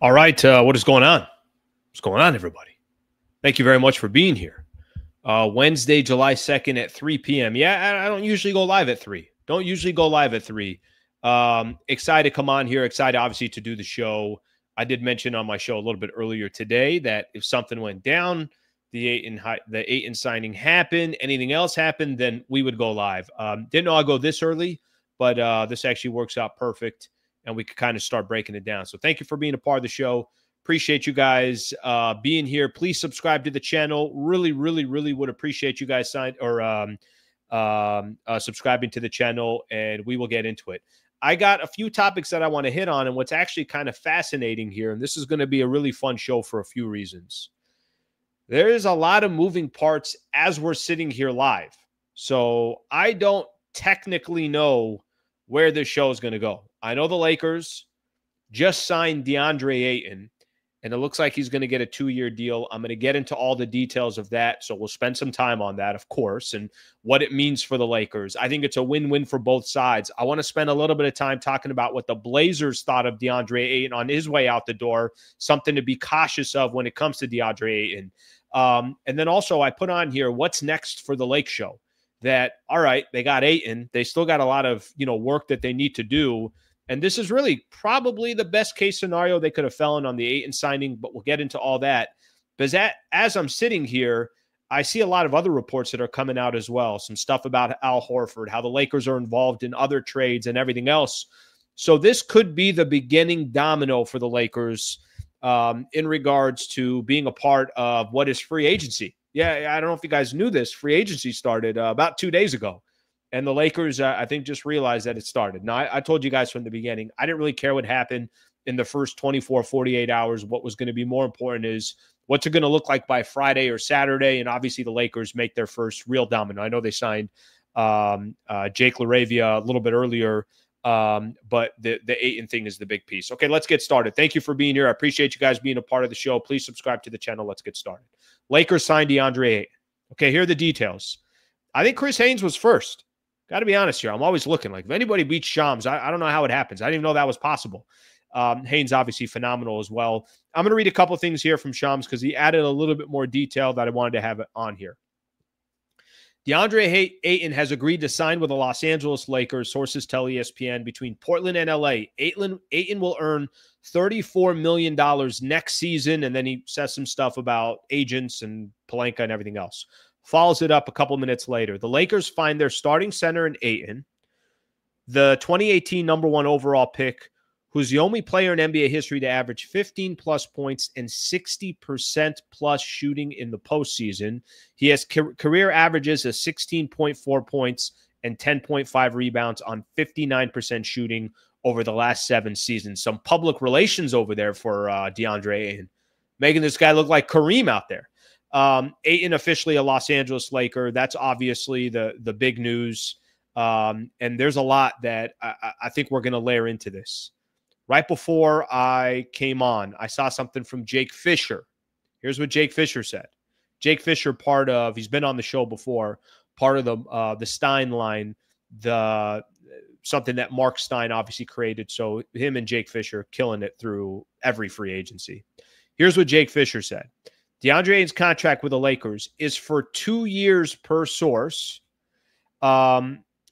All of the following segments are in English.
All right, what is going on? What's going on, everybody? Thank you very much for being here. Wednesday, July 2nd at 3 p.m. Yeah, I don't usually go live at 3. Don't usually go live at 3. Excited to come on here. Excited, obviously, to do the show. I did mention on my show a little bit earlier today that if something went down, the Ayton signing happened, anything else happened, then we would go live. Didn't know I'd go this early, but this actually works out perfect, and we could kind of start breaking it down. So thank you for being a part of the show. Appreciate you guys being here. Please subscribe to the channel. Really, really, really would appreciate you guys subscribing to the channel, and we will get into it. I got a few topics that I want to hit on, and what's actually kind of fascinating here, and this is going to be a really fun show for a few reasons. There is a lot of moving parts as we're sitting here live. So I don't technically know where this show is going to go. I know the Lakers just signed Deandre Ayton, and it looks like he's going to get a 2-year deal. I'm going to get into all the details of that, so we'll spend some time on that, of course, and what it means for the Lakers. I think it's a win-win for both sides. I want to spend a little bit of time talking about what the Blazers thought of Deandre Ayton on his way out the door, something to be cautious of when it comes to Deandre Ayton. And then also I put on here what's next for the Lake Show. That, all right, they got Ayton. They still got a lot of, work that they need to do. And this is really probably the best case scenario they could have fallen on the Ayton signing, but we'll get into all that. Because as I'm sitting here, I see a lot of other reports that are coming out as well. Some stuff about Al Horford, how the Lakers are involved in other trades and everything else. So this could be the beginning domino for the Lakers in regards to being a part of what is free agency. Yeah, I don't know if you guys knew this. Free agency started about 2 days ago. And the Lakers, I think, just realized that it started. Now, I told you guys from the beginning, I didn't really care what happened in the first 24, 48 hours. What was going to be more important is what's it going to look like by Friday or Saturday. And obviously, the Lakers make their first real domino. I know they signed Jake LaRavia a little bit earlier, but the Ayton thing is the big piece. Okay, let's get started. Thank you for being here. I appreciate you guys being a part of the show. Please subscribe to the channel. Let's get started. Lakers signed Deandre Ayton. Okay, here are the details. I think Chris Haynes was first. Got to be honest here. I'm always looking. Like, if anybody beats Shams, I don't know how it happens. I didn't even know that was possible. Haynes, obviously, phenomenal as well. I'm going to read a couple things here from Shams because he added a little bit more detail that I wanted to have on here. Deandre Ayton has agreed to sign with the Los Angeles Lakers, sources tell ESPN, between Portland and LA. Ayton will earn $34 million next season, and then he says some stuff about agents and Pelinka and everything else. Follows it up a couple minutes later. The Lakers find their starting center in Ayton, the 2018 number 1 overall pick, who's the only player in NBA history to average 15-plus points and 60%-plus shooting in the postseason. He has career averages of 16.4 points and 10.5 rebounds on 59% shooting over the last 7 seasons. Some public relations over there for Deandre Ayton, making this guy look like Kareem out there. Ayton officially a Los Angeles Laker. That's obviously the big news. And there's a lot that I think we're going to layer into this. Right before I came on, I saw something from Jake Fisher. Here's what Jake Fisher said. Jake Fisher, he's been on the show before, part of the Stein line, something that Mark Stein obviously created. So him and Jake Fisher killing it through every free agency. Here's what Jake Fisher said. DeAndre Ayton's contract with the Lakers is for 2 years per source.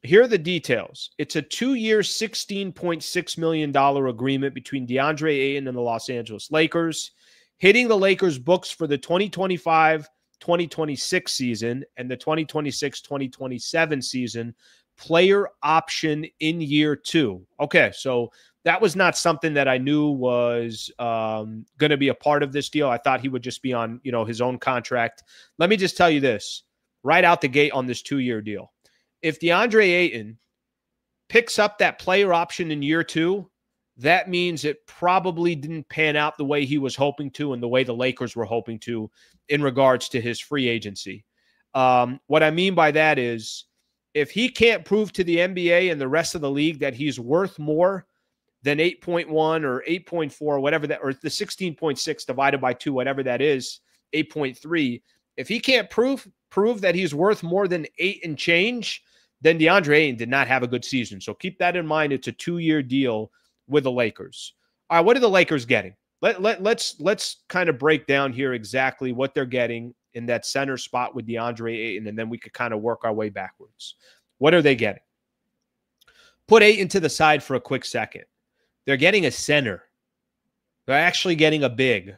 Here are the details. It's a 2-year, $16.6 million agreement between DeAndre Ayton and the Los Angeles Lakers, hitting the Lakers' books for the 2025-2026 season and the 2026-2027 season, player option in year 2. Okay, so that was not something that I knew was going to be a part of this deal. I thought he would just be on, his own contract. Let me just tell you this, right out the gate on this 2-year deal. If DeAndre Ayton picks up that player option in year 2, that means it probably didn't pan out the way he was hoping to and the way the Lakers were hoping to in regards to his free agency. What I mean by that is if he can't prove to the NBA and the rest of the league that he's worth more than 8.1 or 8.4 or whatever that, or the 16.6 divided by 2, whatever that is, 8.3, if he can't prove that he's worth more than 8 and change, then DeAndre Ayton did not have a good season. So keep that in mind. It's a 2-year deal with the Lakers. All right, what are the Lakers getting? Let's kind of break down here exactly what they're getting in that center spot with DeAndre Ayton, and then we could kind of work our way backwards. What are they getting? Put Ayton to the side for a quick second. They're getting a center. They're actually getting a big.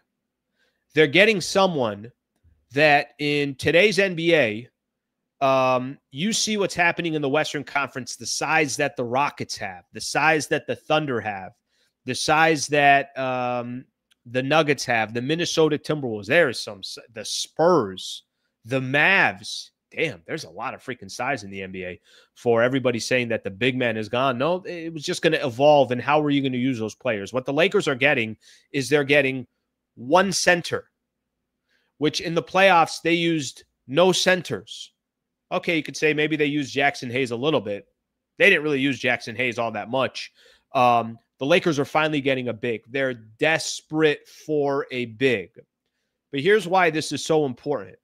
They're getting someone that in today's NBA, you see what's happening in the Western Conference, the size that the Rockets have, the size that the Thunder have, the size that the Nuggets have, the Minnesota Timberwolves. There is the Spurs, the Mavs. Damn, there's a lot of freaking size in the NBA for everybody saying that the big man is gone. No, it was just going to evolve. And how are you going to use those players? What the Lakers are getting is they're getting one center, which in the playoffs, they used no centers. Okay, you could say maybe they used Jackson Hayes a little bit. They didn't really use Jackson Hayes all that much. The Lakers are finally getting a big. They're desperate for a big. But here's why this is so important.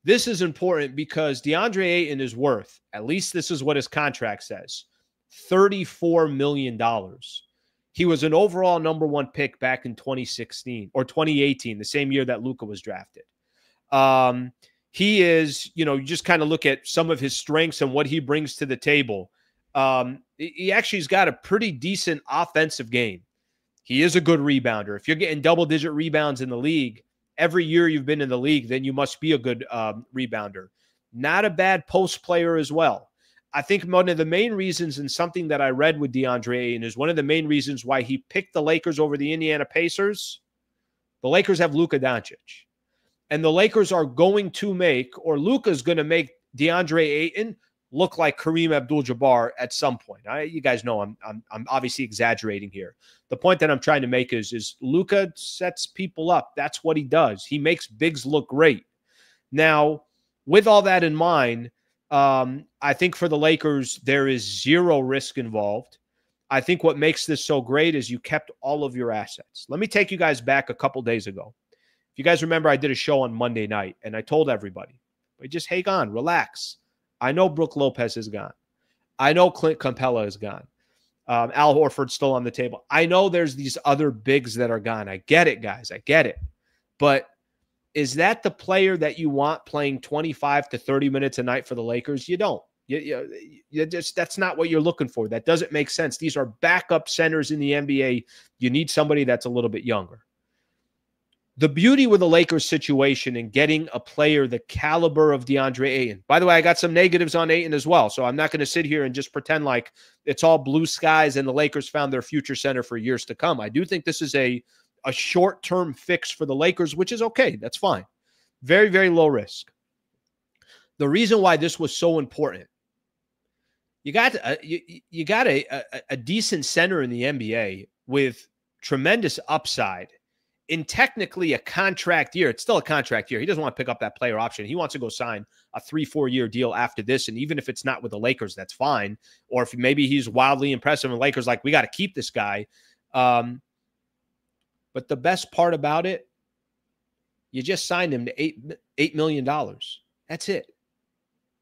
This is important because DeAndre Ayton is worth, at least this is what his contract says, $34 million. He was an overall number one pick back in 2016 or 2018, the same year that Luka was drafted. He is, you just kind of look at some of his strengths and what he brings to the table. He actually has got a pretty decent offensive game. He is a good rebounder. If you're getting double-digit rebounds in the league, every year you've been in the league, then you must be a good rebounder. Not a bad post player as well. I think one of the main reasons, and something that I read with DeAndre Ayton, is one of the main reasons why he picked the Lakers over the Indiana Pacers. The Lakers have Luka Doncic. And the Lakers are going to make, or Luka's going to make DeAndre Ayton look like Kareem Abdul-Jabbar at some point. You guys know I'm obviously exaggerating here. The point that I'm trying to make is Luka sets people up. That's what he does. He makes bigs look great. Now, with all that in mind, I think for the Lakers, there is zero risk involved. I think what makes this so great is you kept all of your assets. Let me take you guys back a couple days ago. If you guys remember, I did a show on Monday night, and I told everybody, just hang on, relax. I know Brook Lopez is gone. I know Clint Capella is gone. Al Horford's still on the table. I know there's these other bigs that are gone. I get it, guys. I get it. But is that the player that you want playing 25 to 30 minutes a night for the Lakers? You don't. That's not what you're looking for. That doesn't make sense. These are backup centers in the NBA. You need somebody that's a little bit younger. The beauty with the Lakers situation and getting a player the caliber of DeAndre Ayton. By the way, I got some negatives on Ayton as well, so I'm not going to sit here and just pretend like it's all blue skies and the Lakers found their future center for years to come. I do think this is a short-term fix for the Lakers, which is okay. That's fine. Very, very low risk. The reason why this was so important, you got a decent center in the NBA with tremendous upside. In technically a contract year, it's still a contract year. He doesn't want to pick up that player option. He wants to go sign a 3-4 year deal after this. And even if it's not with the Lakers, that's fine. Or if maybe he's wildly impressive and Lakers like, we got to keep this guy. But the best part about it, you just signed him to $8 million. That's it.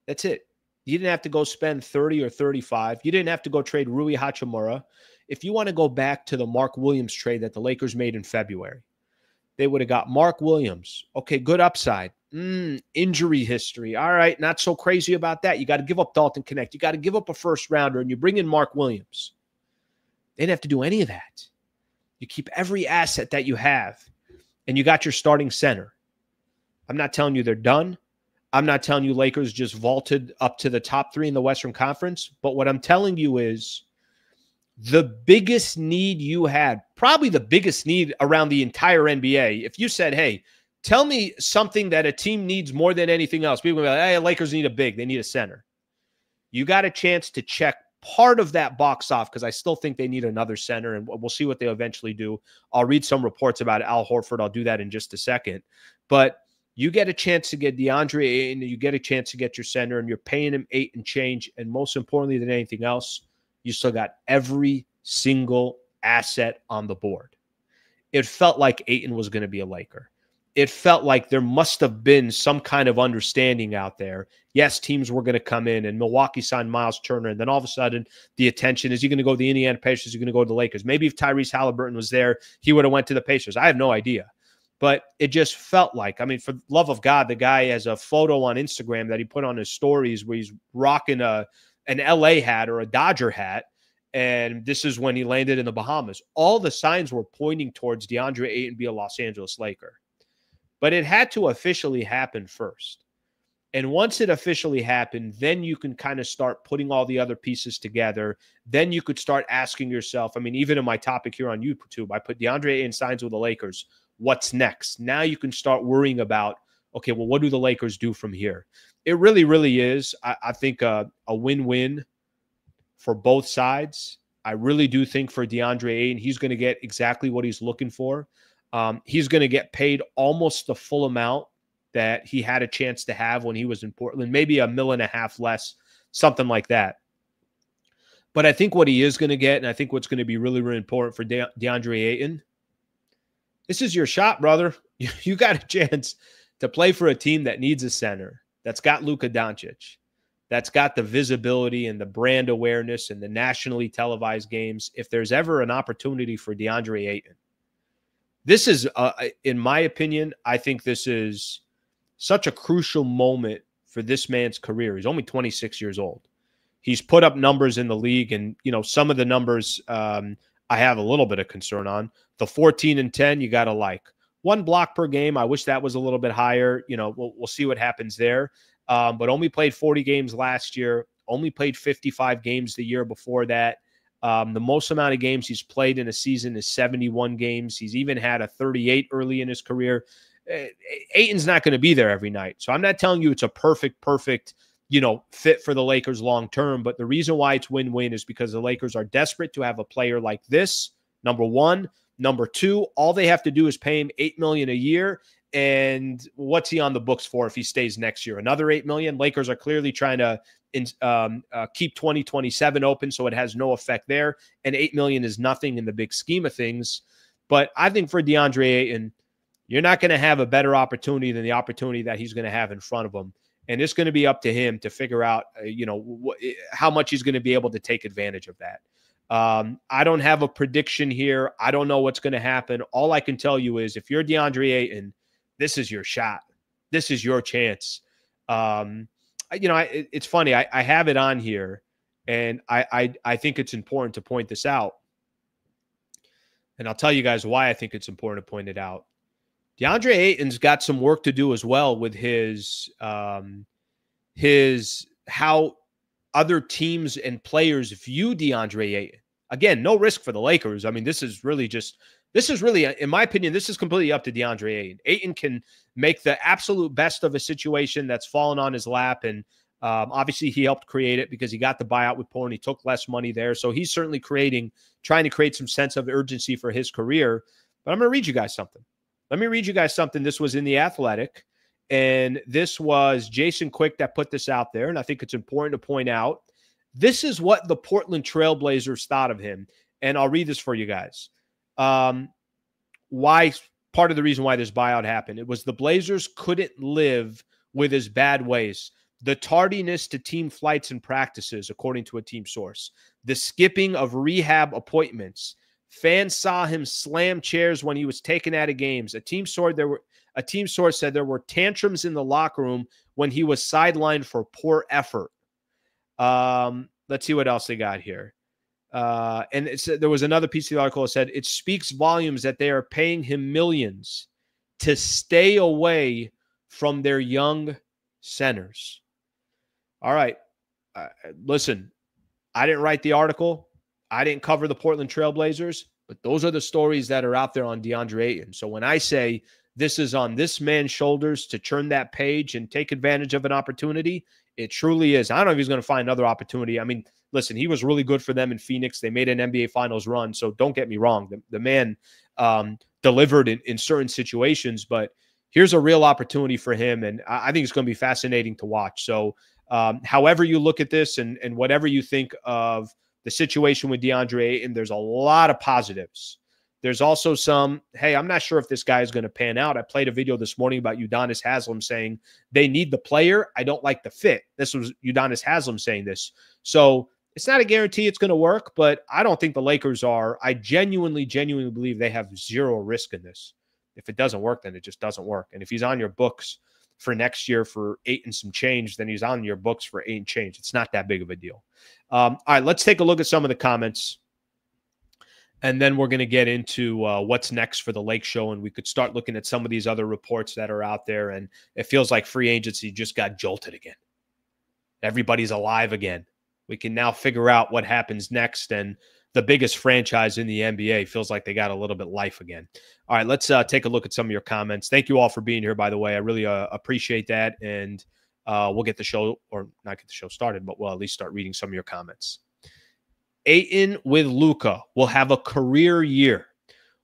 That's it. You didn't have to go spend 30 or 35. You didn't have to go trade Rui Hachimura. If you want to go back to the Mark Williams trade that the Lakers made in February, they would have got Mark Williams. Okay, good upside. Injury history. All right, not so crazy about that. You got to give up Dalton Connect. You got to give up a first rounder, and you bring in Mark Williams. They didn't have to do any of that. You keep every asset that you have, and you got your starting center. I'm not telling you they're done. I'm not telling you Lakers just vaulted up to the top 3 in the Western Conference, but what I'm telling you is the biggest need you had, probably the biggest need around the entire NBA. If you said, hey, tell me something that a team needs more than anything else, people would be like, hey, Lakers need a big. They need a center. You got a chance to check part of that box off because I still think they need another center, and we'll see what they eventually do. I'll read some reports about Al Horford. I'll do that in just a second. But you get a chance to get DeAndre Ayton, you get a chance to get your center, and you're paying him 8 and change. And most importantly than anything else, you still got every single asset on the board. It felt like Ayton was going to be a Laker. it felt like there must have been some kind of understanding out there. Yes, teams were going to come in, and Milwaukee signed Miles Turner, and then all of a sudden the attention is, he going to go to the Indiana Pacers, is he going to go to the Lakers? Maybe if Tyrese Halliburton was there, he would have went to the Pacers. I have no idea. But it just felt like, I mean, for the love of God, the guy has a photo on Instagram that he put on his stories where he's rocking an LA hat or a Dodger hat. And this is when he landed in the Bahamas. All the signs were pointing towards DeAndre Ayton be a Los Angeles Laker. But it had to officially happen first. And once it officially happened, then you can kind of start putting all the other pieces together. Then you could start asking yourself, I mean, even in my topic here on YouTube, I put DeAndre Ayton signs with the Lakers. What's next? Now you can start worrying about, okay, well, what do the Lakers do from here? It really, really is, I think, a win-win for both sides. I really do think for DeAndre Ayton, he's going to get exactly what he's looking for. He's going to get paid almost the full amount that he had a chance to have when he was in Portland, maybe $1.5 million less, something like that. But I think what he is going to get, and I think what's going to be really, really important for DeAndre Ayton, this is your shot, brother. You got a chance to play for a team that needs a center, that's got Luka Doncic, that's got the visibility and the brand awareness and the nationally televised games. If there's ever an opportunity for DeAndre Ayton, this is, in my opinion, I think this is such a crucial moment for this man's career. He's only 26 years old. He's put up numbers in the league, and, you know, some of the numbers I have a little bit of concern on. The 14 and 10, you got to like. 1 block per game, I wish that was a little bit higher. You know, we'll see what happens there. But only played 40 games last year, only played 55 games the year before that. The most amount of games he's played in a season is 71 games. He's even had a 38 early in his career. Ayton's not going to be there every night. So I'm not telling you it's a perfect, fit for the Lakers long term. But the reason why it's win-win is because the Lakers are desperate to have a player like this, number one. Number two, all they have to do is pay him $8 million a year. And what's he on the books for if he stays next year? Another $8 million. Lakers are clearly trying to keep 2027 open, so it has no effect there. And $8 million is nothing in the big scheme of things. But I think for DeAndre Ayton, you're not going to have a better opportunity than the opportunity that he's going to have in front of him. And it's going to be up to him to figure out, how much he's going to be able to take advantage of that. I don't have a prediction here. I don't know what's going to happen. All I can tell you is if you're DeAndre Ayton, this is your shot. This is your chance. It's funny. I have it on here, and I think it's important to point this out. And I'll tell you guys why I think it's important to point it out. DeAndre Ayton's got some work to do as well with his how other teams and players view DeAndre Ayton. Again, no risk for the Lakers. I mean, this is really, in my opinion, this is completely up to DeAndre Ayton. Ayton can make the absolute best of a situation that's fallen on his lap. And obviously he helped create it because he got the buyout with Portland. He took less money there. So he's certainly trying to create some sense of urgency for his career. But I'm going to read you guys something. Let me read you guys something. This was in The Athletic. And this was Jason Quick that put this out there. And I think it's important to point out, this is what the Portland Trailblazers thought of him. And I'll read this for you guys. Why part of the reason why this buyout happened. It was the Blazers couldn't live with his bad ways. The tardiness to team flights and practices, according to a team source. The skipping of rehab appointments. Fans saw him slam chairs when he was taken out of games. A team source said there were tantrums in the locker room when he was sidelined for poor effort. Let's see what else they got here. And there was another piece of the article that said it speaks volumes that they are paying him millions to stay away from their young centers. All right. Listen, I didn't write the article. I didn't cover the Portland Trailblazers, but those are the stories that are out there on DeAndre Ayton. So when I say this is on this man's shoulders to turn that page and take advantage of an opportunity, it truly is. I don't know if he's going to find another opportunity. I mean, listen, he was really good for them in Phoenix. They made an NBA Finals run, so don't get me wrong. The man delivered in certain situations, but here's a real opportunity for him, and I think it's going to be fascinating to watch. So however you look at this and whatever you think of the situation with DeAndre Ayton, there's a lot of positives There's also some, hey, I'm not sure if this guy is going to pan out. I played a video this morning about Udonis Haslem saying they need the player. I don't like the fit. This was Udonis Haslem saying this. So it's not a guarantee it's going to work, but I don't think the Lakers are. I genuinely believe they have zero risk in this. If it doesn't work, then it just doesn't work. And if he's on your books for next year for 8 and some change, then he's on your books for 8 and change. It's not that big of a deal. All right, let's take a look at some of the comments. And then we're going to get into what's next for the Lake Show. And we could start looking at some of these other reports that are out there. And it feels like free agency just got jolted again. Everybody's alive again. We can now figure out what happens next. And the biggest franchise in the NBA feels like they got a little bit life again. All right, let's take a look at some of your comments. Thank you all for being here, by the way. I really appreciate that. And we'll get the show, or not get the show started, but we'll at least start reading some of your comments. Ayton with Luka will have a career year.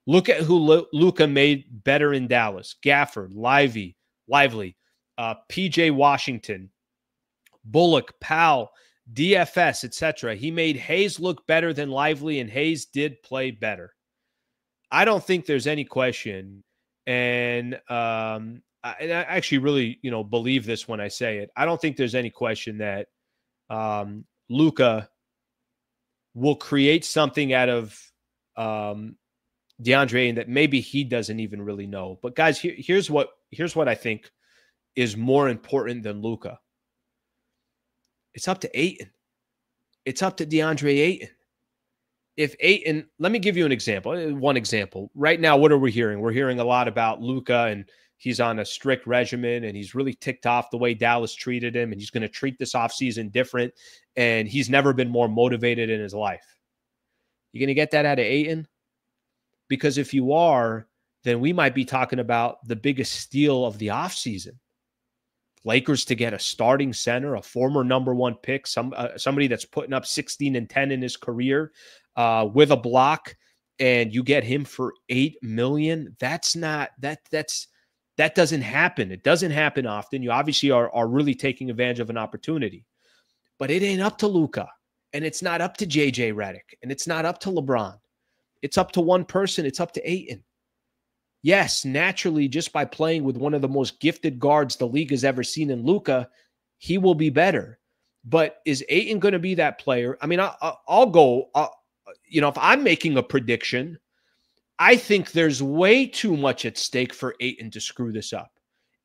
Look at who Luka made better in Dallas. Gafford, Lively, PJ Washington, Bullock, Powell, DFS, etc. He made Hayes look better than Lively, and Hayes did play better. I don't think there's any question, and I actually really, believe this when I say it. I don't think there's any question that Luka will create something out of Deandre Ayton that maybe he doesn't even really know. But guys, here's what I think is more important than Luka. It's up to Ayton. It's up to Deandre Ayton. If Ayton, let me give you an example. One example. Right now, what are we hearing? We're hearing a lot about Luka, and he's on a strict regimen, and he's really ticked off the way Dallas treated him, and he's going to treat this offseason different, and he's never been more motivated in his life. You going to get that out of Ayton? Because if you are, then we might be talking about the biggest steal of the offseason. Lakers to get a starting center, a former #1 pick, somebody that's putting up 16 and 10 in his career with a block, and you get him for $8 million. That doesn't happen. It doesn't happen often. You obviously are really taking advantage of an opportunity. But it ain't up to Luka, and it's not up to JJ Redick, and it's not up to LeBron. It's up to one person. It's up to Ayton. Yes, naturally, just by playing with one of the most gifted guards the league has ever seen in Luka, he will be better. But is Ayton going to be that player? I mean, I'll go, if I'm making a prediction, I think there's way too much at stake for Ayton to screw this up.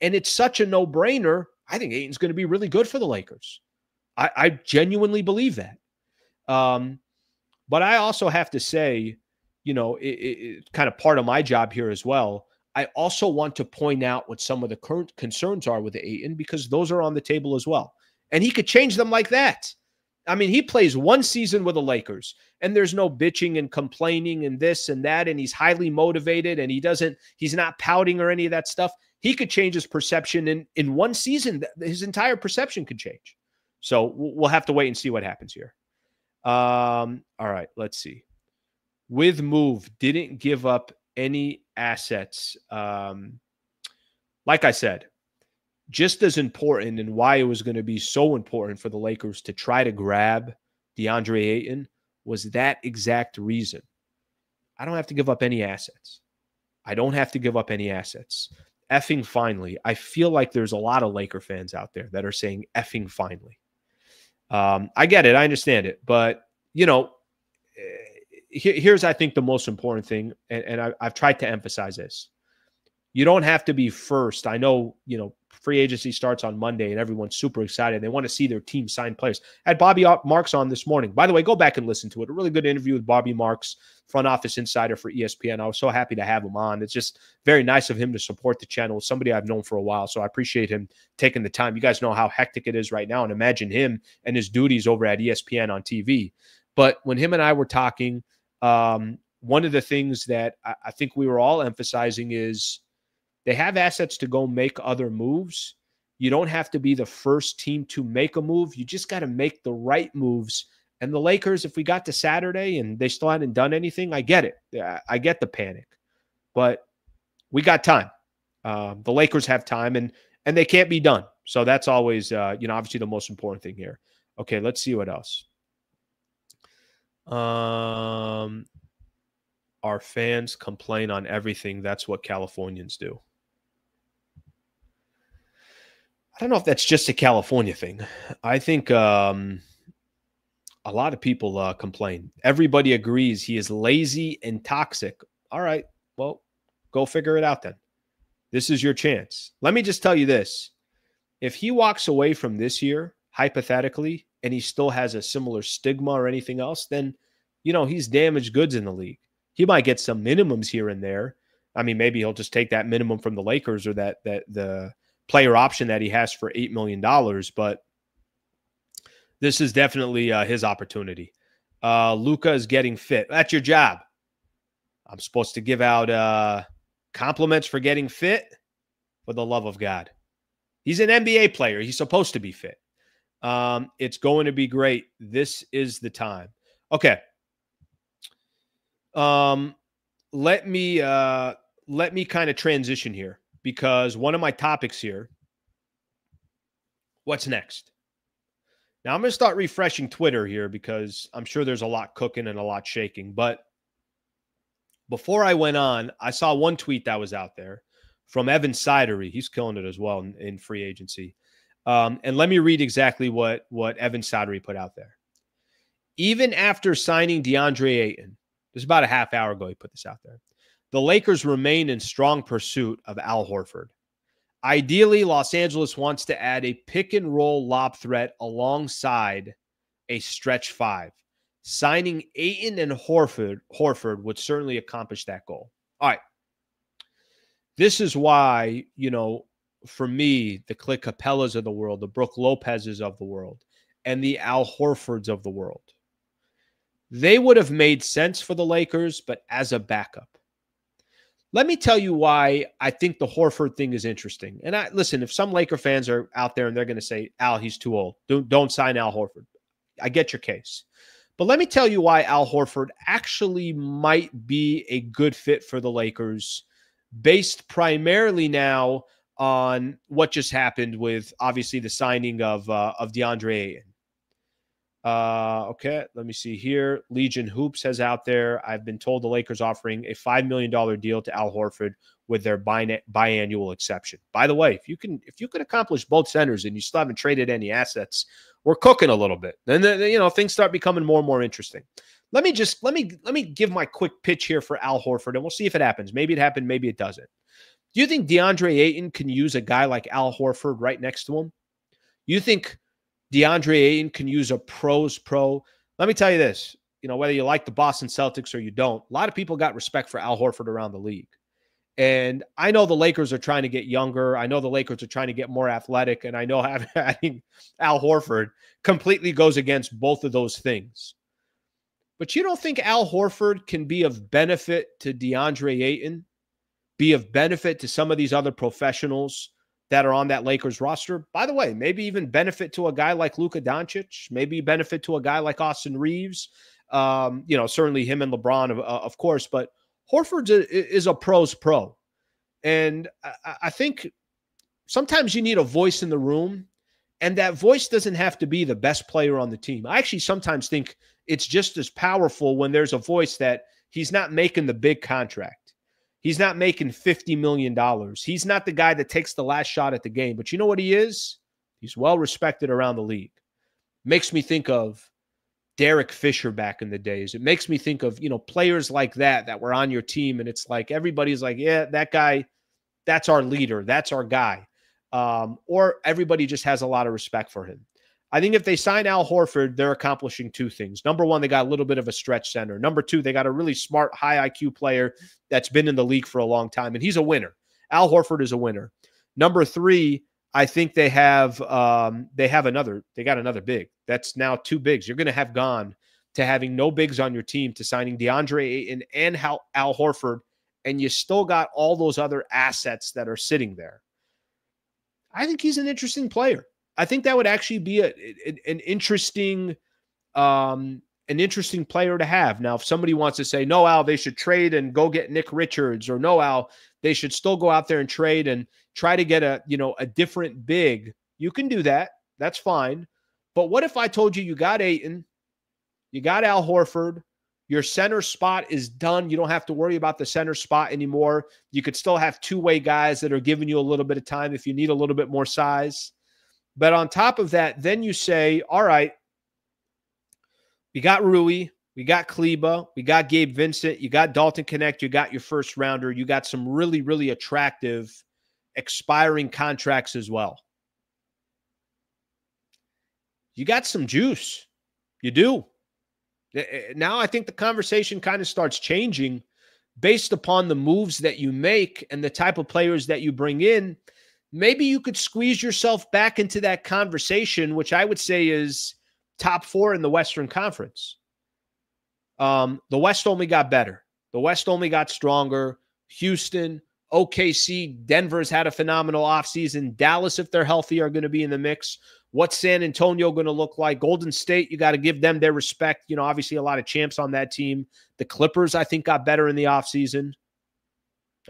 And it's such a no-brainer. I think Ayton's going to be really good for the Lakers. I genuinely believe that. But I also have to say, it's kind of part of my job here as well. I also want to point out what some of the current concerns are with Ayton, because those are on the table as well. And he could change them like that. I mean, he plays one season with the Lakers, and there's no bitching and complaining and this and that, and he's highly motivated, and he's not pouting or any of that stuff. He could change his perception in one season. His entire perception could change. So we'll have to wait and see what happens here. All right, let's see. With move, didn't give up any assets. Like I said, just as important, and why it was going to be so important for the Lakers to try to grab Deandre Ayton was that exact reason. I don't have to give up any assets. Effing finally. I feel like there's a lot of Laker fans out there that are saying effing finally. I get it. I understand it. But, here's, I think, the most important thing, and I've tried to emphasize this. You don't have to be first. I know, free agency starts on Monday, and everyone's super excited. They want to see their team sign players. I had Bobby Marks on this morning. By the way, go back and listen to it. A really good interview with Bobby Marks, front office insider for ESPN. I was so happy to have him on. It's just very nice of him to support the channel. Somebody I've known for a while, so I appreciate him taking the time. You guys know how hectic it is right now, and imagine him and his duties over at ESPN on TV. But when him and I were talking, one of the things that I think we were all emphasizing is they have assets to go make other moves. You don't have to be the first team to make a move. You just got to make the right moves. And the Lakers, if we got to Saturday and they still hadn't done anything, I get it. I get the panic. But we got time. The Lakers have time, and they can't be done. So that's always, obviously the most important thing here. Okay, let's see what else. Our fans complain on everything. That's what Californians do. I don't know if that's just a California thing. I think a lot of people complain. Everybody agrees he is lazy and toxic. All right, well, go figure it out then. This is your chance. Let me just tell you this. If he walks away from this year, hypothetically, and he still has a similar stigma or anything else, then, he's damaged goods in the league. He might get some minimums here and there. I mean, maybe he'll just take that minimum from the Lakers or that the player option that he has for $8 million, but this is definitely his opportunity. Luka is getting fit. That's your job. I'm supposed to give out compliments for getting fit? For the love of God. He's an NBA player. He's supposed to be fit. It's going to be great. This is the time. Okay. Let me kind of transition here, because one of my topics here, what's next? Now I'm going to start refreshing Twitter here because I'm sure there's a lot cooking and a lot shaking. But before I went on, I saw one tweet that was out there from Evan Sidery. He's killing it as well in free agency. And let me read exactly what Evan Sidery put out there. Even after signing Deandre Ayton, this is about a half hour ago he put this out there, the Lakers remain in strong pursuit of Al Horford. Ideally, Los Angeles wants to add a pick-and-roll lob threat alongside a stretch five. Signing Ayton and Horford would certainly accomplish that goal. All right. This is why, for me, the Clint Capellas of the world, the Brook Lopez's of the world, and the Al Horfords of the world, they would have made sense for the Lakers, but as a backup. Let me tell you why I think the Horford thing is interesting. And listen, if some Laker fans are out there and they're going to say, Al, he's too old, don't sign Al Horford. I get your case. But let me tell you why Al Horford actually might be a good fit for the Lakers, based primarily now on what just happened with, obviously, the signing of Deandre Ayton. Okay, let me see here. Legion Hoops has out there, I've been told the Lakers offering a $5 million deal to Al Horford with their biannual exception. By the way, if you can accomplish both centers and you still haven't traded any assets, we're cooking a little bit. Then things start becoming more and more interesting. Let me give my quick pitch here for Al Horford, and we'll see if it happens. Maybe it happened, maybe it doesn't. Do you think DeAndre Ayton can use a guy like Al Horford right next to him? You think DeAndre Ayton can use a pro's pro? Let me tell you this, whether you like the Boston Celtics or you don't, a lot of people got respect for Al Horford around the league. And I know the Lakers are trying to get younger. I know the Lakers are trying to get more athletic. And I know having Al Horford completely goes against both of those things. But you don't think Al Horford can be of benefit to DeAndre Ayton, be of benefit to some of these other professionals that are on that Lakers roster? By the way, maybe even benefit to a guy like Luka Doncic, maybe benefit to a guy like Austin Reeves. Certainly him and LeBron, of course, but Horford is a pro's pro. And I think sometimes you need a voice in the room, and that voice doesn't have to be the best player on the team. I actually sometimes think it's just as powerful when there's a voice that he's not making the big contract. He's not making $50 million. He's not the guy that takes the last shot at the game. But you know what he is? He's well respected around the league. Makes me think of Derek Fisher back in the days. It makes me think of, players like that were on your team. And it's like, everybody's like, yeah, that guy, that's our leader. That's our guy. Or everybody just has a lot of respect for him. I think if they sign Al Horford, they're accomplishing two things. Number one, they got a little bit of a stretch center. Number two, they got a really smart, high IQ player that's been in the league for a long time, and he's a winner. Al Horford is a winner. Number three, I think they got another big. That's now two bigs. You're going to have gone to having no bigs on your team to signing DeAndre Ayton and Al Horford, and you still got all those other assets that are sitting there. I think he's an interesting player. I think that would actually be an interesting player to have. Now, if somebody wants to say, no, Al, they should trade and go get Nick Richards, or no, Al, they should still go out there and trade and try to get a different big, you can do that. That's fine. But what if I told you got Ayton, you got Al Horford, Your center spot is done. You don't have to worry about the center spot anymore. You could still have two-way guys that are giving you a little bit of time if you need a little bit more size. But on top of that, then you say, all right, we got Rui, we got Kleba, we got Gabe Vincent, you got Dalton Connect, you got your first rounder, you got some really, really attractive expiring contracts as well. You got some juice. You do. Now I think the conversation kind of starts changing based upon the moves that you make and the type of players that you bring in. Maybe you could squeeze yourself back into that conversation, which I would say is top 4 in the Western Conference. The West only got better. The West only got stronger. Houston, OKC, Denver's had a phenomenal offseason. Dallas, if they're healthy, are going to be in the mix. What's San Antonio going to look like? Golden State, you got to give them their respect. You know, obviously a lot of champs on that team. The Clippers, I think, got better in the offseason.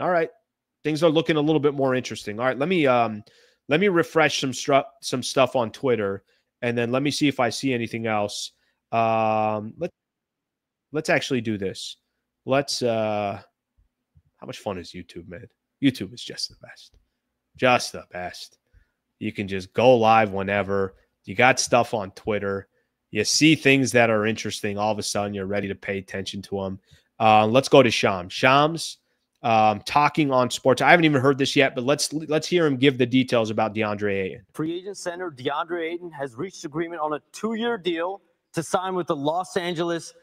All right. Things are looking a little bit more interesting. All right, let me refresh some stuff on Twitter, and then let me see if I see anything else. Let's actually do this. How much fun is YouTube, man? YouTube is just the best. Just the best. You can just go live whenever. You got stuff on Twitter. You see things that are interesting. All of a sudden, you're ready to pay attention to them. Let's go to Shams. Shams, talking on sports. I haven't even heard this yet, but let's hear him give the details about Deandre Ayton. Free agent center Deandre Ayton has reached agreement on a 2-year deal to sign with the Los Angeles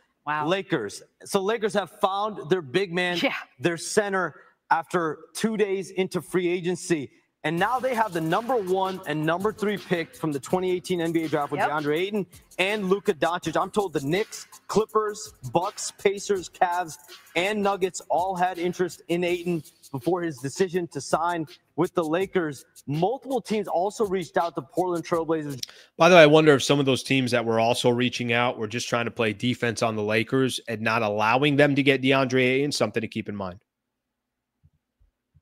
Lakers. So Lakers have found their big man, their center, after 2 days into free agency. And now they have the #1 and #3 pick from the 2018 NBA draft with Deandre Ayton and Luka Doncic. I'm told the Knicks, Clippers, Bucks, Pacers, Cavs, and Nuggets all had interest in Ayton before his decision to sign with the Lakers. Multiple teams also reached out to Portland Trailblazers. By the way, I wonder if some of those teams that were also reaching out were just trying to play defense on the Lakers and not allowing them to get Deandre Ayton. Something to keep in mind.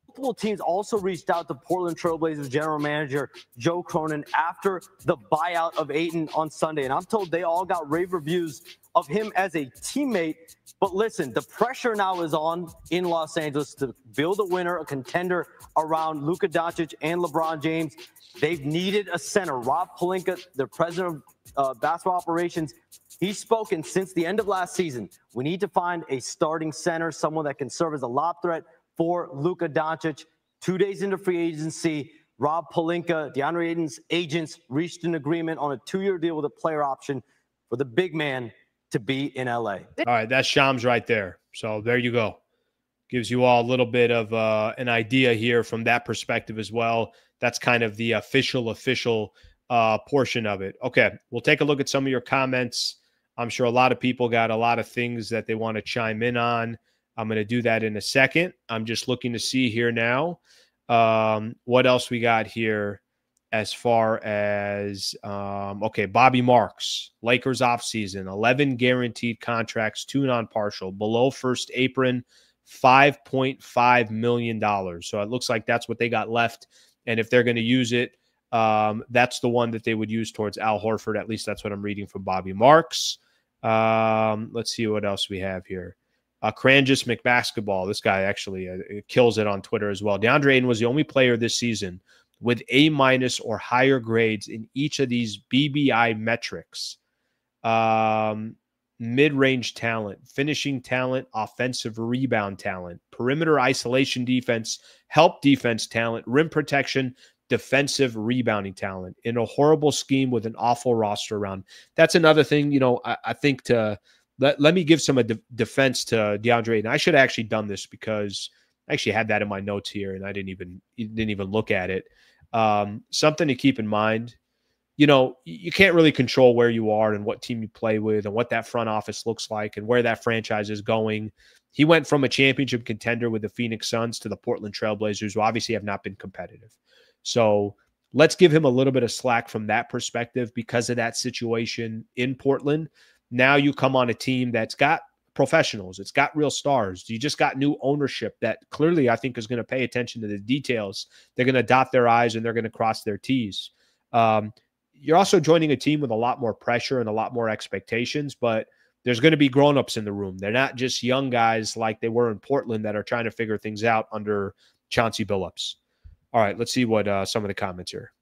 Multiple teams also reached out to Portland Trailblazers general manager Joe Cronin after the buyout of Ayton on Sunday. And I'm told they all got rave reviews of him as a teammate. But listen, the pressure now is on in Los Angeles to build a winner, a contender around Luka Doncic and LeBron James. They've needed a center. Rob Pelinka, the president of basketball operations, he's spoken since the end of last season. We need to find a starting center, someone that can serve as a lob threat for Luka Doncic. 2 days into free agency, Rob Pelinka, Deandre Ayton's agents, reached an agreement on a 2-year deal with a player option for the big man to be in LA. All right, that's Shams right there. So there you go. Gives you all a little bit of an idea here from that perspective as well. That's kind of the official portion of it. Okay, we'll take a look at some of your comments. I'm sure a lot of people got a lot of things that they want to chime in on. I'm going to do that in a second. I'm just looking to see here now what else we got here as far as, okay, Bobby Marks, Lakers offseason, 11 guaranteed contracts, 2 non-partial, below first apron, $5.5 million. So it looks like that's what they got left. And if they're going to use it, that's the one that they would use towards Al Horford. At least that's what I'm reading from Bobby Marks. Let's see what else we have here. Cranjus McBasketball. This guy actually kills it on Twitter as well. Deandre Ayton was the only player this season with A- or higher grades in each of these BBI metrics. Mid-range talent, finishing talent, offensive rebound talent, perimeter isolation defense, help defense talent, rim protection, defensive rebounding talent in a horrible scheme with an awful roster around. That's another thing, you know, I think to let me give some defense to Deandre Ayton. I should have actually done this because I actually had that in my notes here and I didn't even look at it. Something to keep in mind, you know, you can't really control where you are and what team you play with and what that front office looks like and where that franchise is going. He went from a championship contender with the Phoenix Suns to the Portland Trailblazers, who obviously have not been competitive. So let's give him a little bit of slack from that perspective because of that situation in Portland. Now you come on a team that's got professionals. It's got real stars. You just got new ownership that clearly I think is going to pay attention to the details. They're going to dot their I's and they're going to cross their T's. You're also joining a team with a lot more pressure and a lot more expectations, but There's going to be grown-ups in the room. They're not just young guys like they were in Portland that are trying to figure things out under Chauncey Billups. All right, let's see what some of the comments are.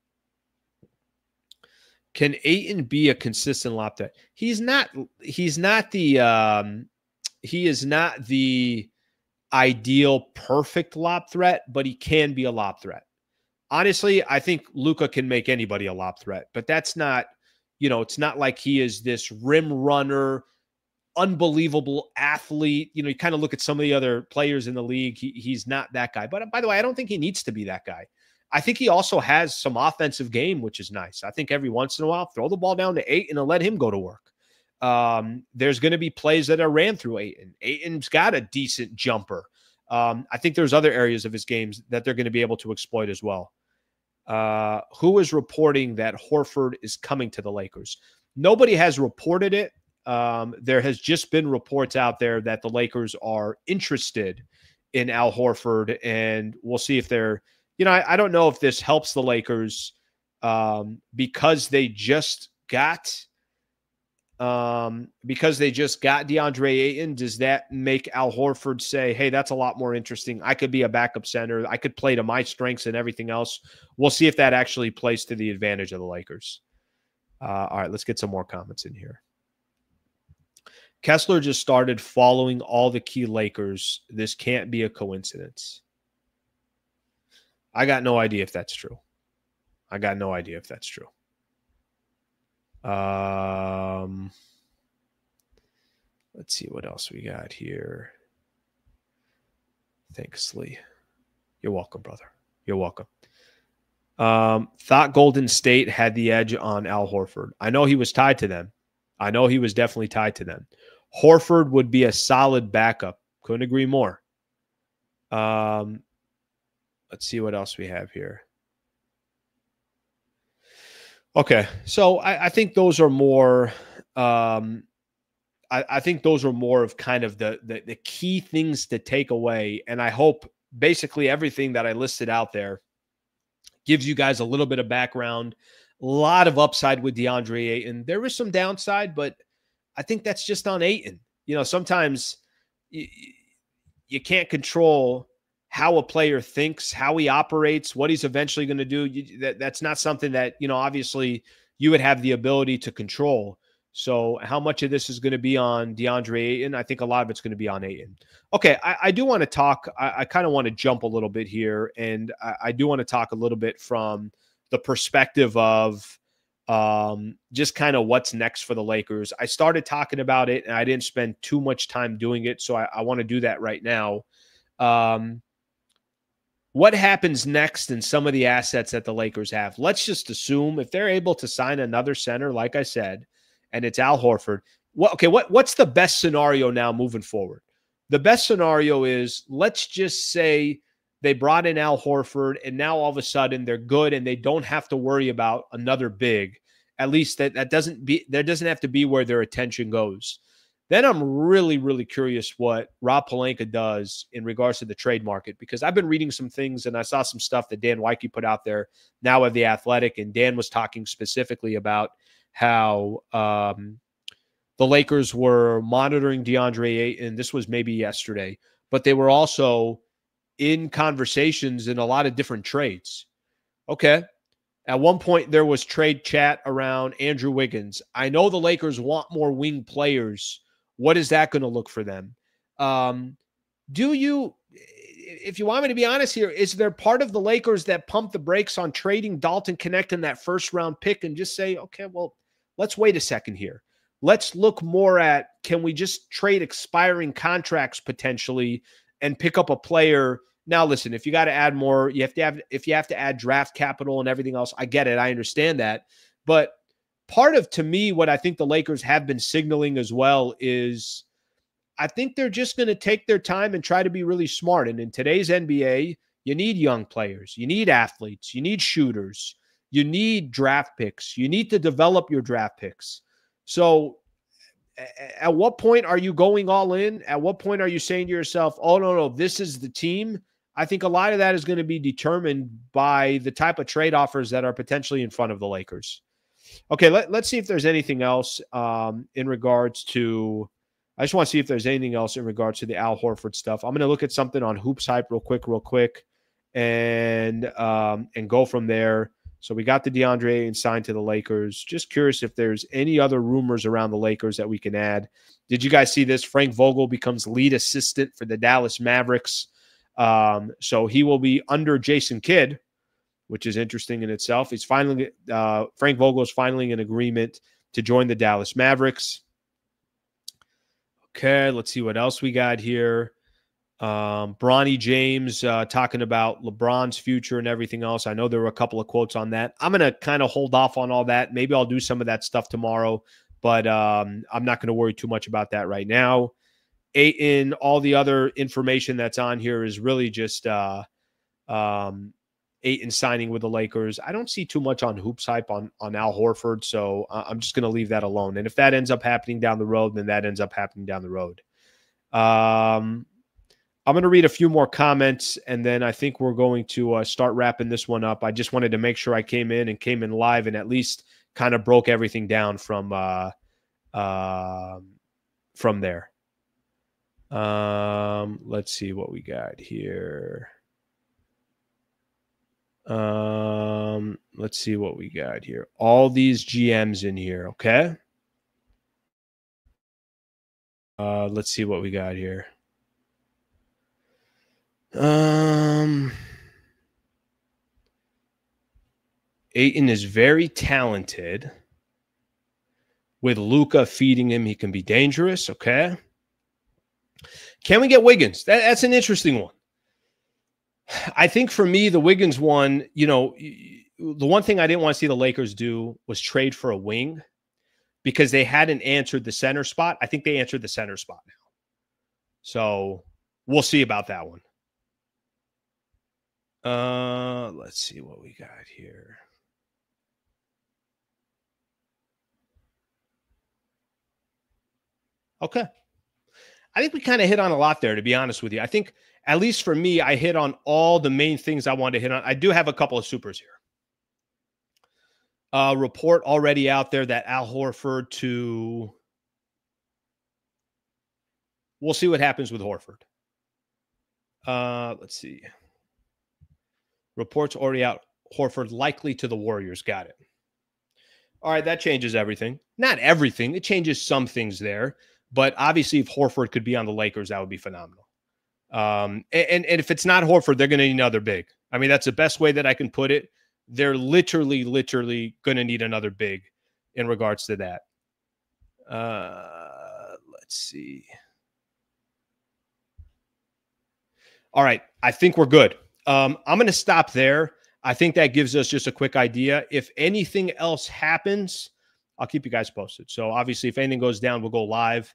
Can Ayton be a consistent lob threat? He is not the ideal perfect lob threat, but he can be a lob threat. Honestly, I think Luka can make anybody a lob threat, but that's not, it's not like he is this rim runner, unbelievable athlete. You kind of look at some of the other players in the league. He's not that guy. But by the way, I don't think he needs to be that guy. I think he also has some offensive game, which is nice. I think every once in a while, throw the ball down to Ayton and let him go to work. There's going to be plays that are ran through Ayton. Ayton's got a decent jumper. I think there's other areas of his games that they're going to be able to exploit as well. Who is reporting that Horford is coming to the Lakers? Nobody has reported it. There has just been reports out there that the Lakers are interested in Al Horford, and we'll see if they're, I don't know if this helps the Lakers because they just got DeAndre Ayton. Does that make Al Horford say, hey, that's a lot more interesting. I could be a backup center. I could play to my strengths and everything else. We'll see if that actually plays to the advantage of the Lakers. All right, let's get some more comments in here. Kessler just started following all the key Lakers. This can't be a coincidence. I got no idea if that's true. Let's see what else we got here. Thanks, Lee. You're welcome, brother. You're welcome. Thought Golden State had the edge on Al Horford. I know he was tied to them. I know he was definitely tied to them. Horford would be a solid backup. Couldn't agree more. Let's see what else we have here. Okay, so I think those are more. I think those are more of kind of the key things to take away, and I hope basically everything that I listed out there gives you guys a little bit of background. A lot of upside with DeAndre Ayton. There is some downside, but I think that's just on Ayton. Sometimes you can't control how a player thinks, how he operates, what he's eventually going to do. That's not something that, obviously you would have the ability to control. So how much of this is going to be on DeAndre Ayton? I think a lot of it's going to be on Ayton. Okay, I do want to talk. I kind of want to jump a little bit here, and I do want to talk a little bit from the perspective of just kind of what's next for the Lakers. I started talking about it, and I didn't spend too much time doing it, so I want to do that right now. What happens next in some of the assets that the Lakers have? Let's just assume if they're able to sign another center, like I said, and it's Al Horford. What's the best scenario now moving forward? The best scenario is, let's just say they brought in Al Horford, and now all of a sudden they're good and they don't have to worry about another big. At least that doesn't have to be where their attention goes. Then I'm really, really curious what Rob Pelinka does in regards to the trade market, because I've been reading some things and I saw some stuff that Dan Weike put out there now of The Athletic, and Dan was talking specifically about how the Lakers were monitoring DeAndre Ayton. This was maybe yesterday, but they were also in conversations in a lot of different trades. Okay. At one point, there was trade chat around Andrew Wiggins. I know the Lakers want more wing players. What is that going to look for them? If you want me to be honest here, is there part of the Lakers that pump the brakes on trading Dalton Knecht in that first round pick and just say, okay, well, let's wait a second here. Let's look more at, can we just trade expiring contracts potentially and pick up a player? Now, listen, if you got to add more, if you have to add draft capital and everything else, I get it. I understand that. But to me, what I think the Lakers have been signaling as well is I think they're just going to take their time and try to be really smart. And in today's NBA, you need young players. You need athletes. You need shooters. You need draft picks. You need to develop your draft picks. So at what point are you going all in? At what point are you saying to yourself, oh, no, this is the team? I think a lot of that is going to be determined by the type of trade offers that are potentially in front of the Lakers. Okay, let's see if there's anything else in regards to I just want to see if there's anything else in regards to the Al Horford stuff. I'm going to look at something on Hoops Hype real quick, and go from there. So we got the Deandre Ayton signed to the Lakers. Just curious if there's any other rumors around the Lakers that we can add. Did you guys see this? Frank Vogel becomes lead assistant for the Dallas Mavericks. So he will be under Jason Kidd, which is interesting in itself. He's finally Frank Vogel is finally in agreement to join the Dallas Mavericks. Okay, let's see what else we got here. Bronny James talking about LeBron's future and everything else. I know there were a couple of quotes on that. I'm going to kind of hold off on all that. Maybe I'll do some of that stuff tomorrow, but I'm not going to worry too much about that right now. Ayton, all the other information that's on here is really just Ayton signing with the Lakers. I don't see too much on Hoops Hype on Al Horford, so I'm just going to leave that alone. And if that ends up happening down the road, then that ends up happening down the road. I'm going to read a few more comments, and then I think we're going to start wrapping this one up. I just wanted to make sure I came in live and at least kind of broke everything down from there. Let's see what we got here. Let's see what we got here. All these GMs in here, okay? Let's see what we got here. Ayton is very talented. With Luka feeding him, he can be dangerous, okay? Can we get Wiggins? That's an interesting one. I think for me, the Wiggins one, the one thing I didn't want to see the Lakers do was trade for a wing because they hadn't answered the center spot. I think they answered the center spot now. So we'll see about that one. Let's see what we got here. Okay. I think we kind of hit on a lot there, to be honest with you. I think, at least for me, I hit on all the main things I wanted to hit on. I do have a couple of supers here. Report already out there that Al Horford to... We'll see what happens with Horford. Let's see. Reports already out. Horford likely to the Warriors. Got it. All right, that changes everything. Not everything. It changes some things there. But obviously, if Horford could be on the Lakers, that would be phenomenal. And if it's not Horford, they're going to need another big. I mean, that's the best way that I can put it. They're literally going to need another big in regards to that. Let's see. All right, I think we're good. I'm going to stop there. I think that gives us just a quick idea. If anything else happens, I'll keep you guys posted. So obviously, if anything goes down, we'll go live.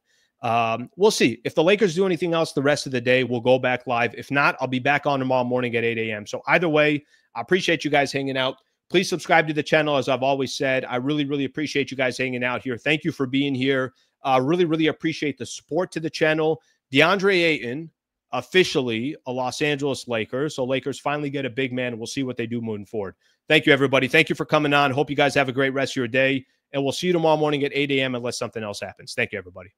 We'll see. If the Lakers do anything else the rest of the day, we'll go back live. If not, I'll be back on tomorrow morning at 8 a.m. So either way, I appreciate you guys hanging out. Please subscribe to the channel, as I've always said. I really, really appreciate you guys hanging out here. Thank you for being here. Really, really appreciate the support to the channel. Deandre Ayton, officially a Los Angeles Laker. So Lakers finally get a big man. We'll see what they do moving forward. Thank you, everybody. Thank you for coming on. Hope you guys have a great rest of your day. And we'll see you tomorrow morning at 8 a.m. unless something else happens. Thank you, everybody.